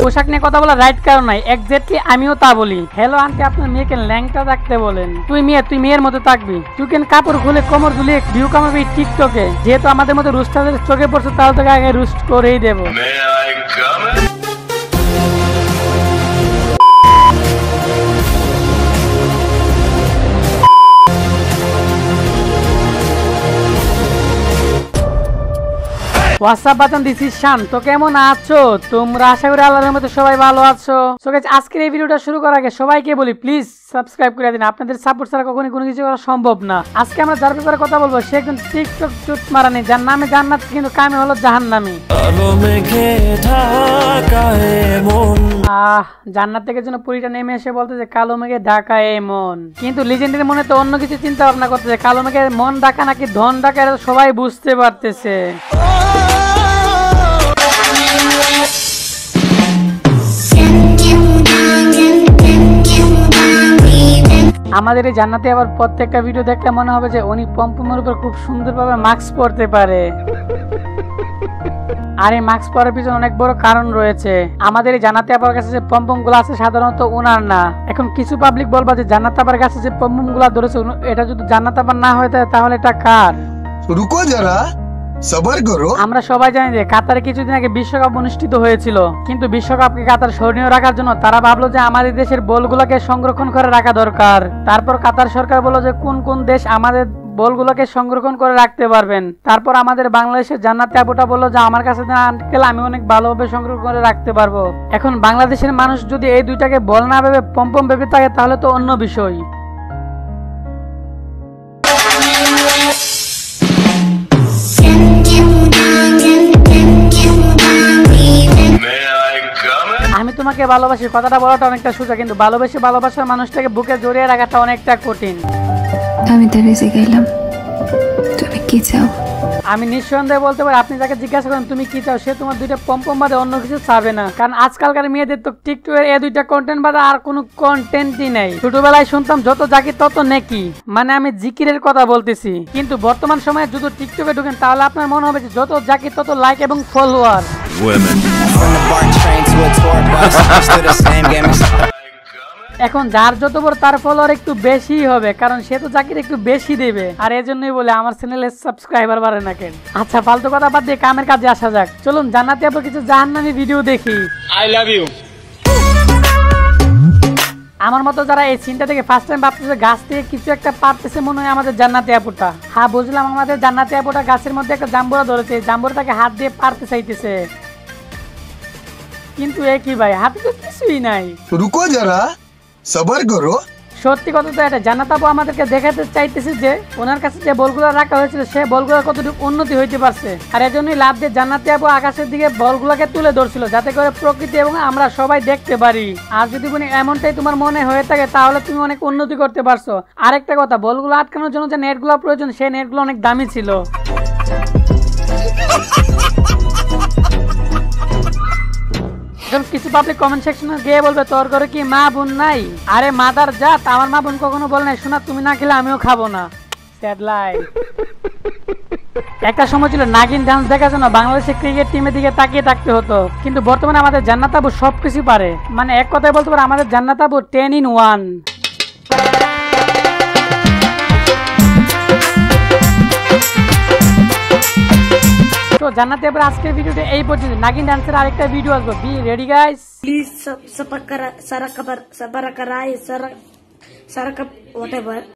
পোশাক নিয়ে কথা বলা রাইট কারণ নাই, এক্স্যাক্টলি আমিও তা বলি। হ্যালো আন্টি, আপনার মেয়েকে ল্যাংটা থাকতে বলেন। তুই মেয়ের মতো থাকবি। তুই কেন কাপড় খুলে কোমর ঝুলিয়ে ভিউ কামাবি টিকটকে? যেহেতু আমাদের মতো রুস্টারদের চোখে পড়ছে, তাহলে তোকে আগে রুস্ট করেই দেবো। হোয়াটসঅ্যাপ বাটন দিস ইজ শান। তো কেমন আছো তোমরা? আশা করি আল্লাহর মতো সবাই ভালো আছো। সো গাইস, আজকের এই ভিডিওটা শুরু করার আগে সবাইকে বলি প্লিজ সাবস্ক্রাইব করে দিন। আপনাদের সাপোর্ট ছাড়া কখনোই কোনো কিছু করা সম্ভব না। আজকে আমরা যার ব্যাপারে কথা বলবো সে একজন টিকটক চুট মারানি, যার নামে জান্নাত কিন্তু কামে হলো জাহান্নামী। জান্নাত থেকে যেন পুরীটা নেমে এসে বলতেছে কালো মেঘে ঢাকা এ মন। কিন্তু লিজেন্ডের মনে তো অন্য কিছু চিন্তা ভাবনা করতেছে। কালো মেঘে মন ঢাকা নাকি ধন ঢাকা এটা সবাই বুঝতে পারতেছে। আমাদের এই জান্নাতে আবার প্রত্যেকটা ভিডিও দেখলে মনে হবে যে উনি পম্পমের উপর খুব সুন্দরভাবে মাস্ক পরতে পারে। আর এই মাস্ক পরার পিছনে অনেক বড় কারণ রয়েছে। আমাদের এই জান্নাতে আপার কাছে যে পম্পম গুলো আছে সাধারণত ওনার না। এখন কিছু পাবলিক বলবা যে জান্নাত আপার কাছে যে পম্পম গুলা ধরেছে এটা যদি জান্নাত আপার না হয়ে থাকে তাহলে এটা কার? রুকো যারা, সবার করো। আমরা সবাই জানি যে কাতারে কিছুদিন আগে বিশ্বকাপ অনুষ্ঠিত হয়েছিল, কিন্তু বিশ্বকাপকে কাতার স্মরণীয় রাখার জন্য তারা ভাবলো যে আমাদের দেশের বলগুলোকে সংরক্ষণ করে রাখা দরকার। তারপর কাতার সরকার বলল যে কোন কোন দেশ আমাদের বলগুলোকে সংরক্ষণ করে রাখতে পারবেন। তারপর আমাদের বাংলাদেশের জান্নাতি আপুটা বললো যে আমার কাছে আঙ্কেল আমি অনেক ভালোভাবে সংরক্ষণ করে রাখতে পারবো। এখন বাংলাদেশের মানুষ যদি এই দুইটাকে বল না ভেবে পম্পম ভেবে থাকে তাহলে তো অন্য বিষয়। আমি তোমাকে ভালোবাসি কথাটা বলাটা অনেকটা সোজা, কিন্তু ভালোবাসার মানুষটাকে বুকে জড়িয়ে রাখাটা অনেকটা কঠিন। আমি তার কাছে গেলাম, তুমি কি চাও? আমি নিঃসন্দেহে বলতে পারি আপনি যাকে জিজ্ঞাসা করেন তুমি কি চাও, সে তোমার দুইটা পম্পম বাদে অন্য কিছু চাবে না। কারণ আজকালকার মেয়েদের তো টিকটকের এই দুইটা কন্টেন্ট বাদে আর কোনো কন্টেন্টই নেই। ছোটবেলায় শুনতাম যত জাকির তত নেকি, মানে আমি জিকিরের কথা বলতেছি। কিন্তু বর্তমান সময়ে যদি টিকটকে ঢুকেন তাহলে আপনার মনে হবে যে যত জাকির তত লাইক এবং ফলোয়ার। এখন যার যত বড় তার ফলোয়ার একটু বেশি হবে, কারণ সে তো জাকির একটু বেশি দেবে। আর এই জন্যই বলে আমার চ্যানেলে সাবস্ক্রাইবার বাড়ে না কেন। আচ্ছা ফালতু কথা বাদ দিয়ে কামের কাজে আসা যাক। চলুন জান্নাতে আপু কিছু জাহান্নামী ভিডিও দেখি। I love you. আমার মতো যারা এই সিনটা থেকে ফার্স্ট টাইম ভাবতেছে গাছ থেকে কিছু একটা পারতেছে মনে হয় আমাদের জান্নাতি আপুটা। হ্যাঁ বুঝলাম, আমাদের জান্নাতি আপুটা গাছের মধ্যে একটা জাম্বুরা ধরেছে, জাম্বুরাটাকে হাত দিয়ে পারতে চাইতেছে। কিন্তু এ কি ভাই, হাতে তো কিছুই নাই। রুকো যারা, সবার করো। সত্যি কথা তো এটা, জান্নাত আপু আমাদেরকে দেখাতে চাইতেছে যে ওনার কাছে যে বলগুলো রাখা হয়েছিল সে বলগুলো কতটুকু উন্নতি হইতে পারছে। আর এজন্যই লাভ দিয়ে জান্নাতি আপু আকাশের দিকে বলগুলোকে তুলে ধরছিল যাতে করে প্রকৃতি এবং আমরা সবাই দেখতে পারি। আর যদি এমনটাই তোমার মনে হয়ে থাকে তাহলে তুমি অনেক উন্নতি করতে পারছো। আরেকটা কথা, বলগুলো আটকানোর জন্য যে নেটগুলো প্রয়োজন সেই নেটগুলো অনেক দামি ছিল। কিছু পাবলিক কমেন্ট সেকশনে গিয়ে বলবে তোর ঘরে কি মা বোন নাই? আরে মাদার জাত, আমার মা বোন কখনো বলে নাই শোনা তুমি না খেলে আমিও খাবো না। একটা সময় ছিল নাগিন ডান্স দেখার জন্য বাংলাদেশের ক্রিকেট টিমের দিকে তাকিয়ে থাকতে হতো, কিন্তু বর্তমানে আমাদের জান্নাত আপু সবকিছু পারে। মানে এক কথায় বলতে পারে আমাদের জান্নাত আপু 10 in 1। তো জান্নাতে এবার আজকের ভিডিওটা এই পর্যন্ত। নাগিন ডান্সের আরেকটা ভিডিও আসবে। Be ready guys, please subscribe, whatever.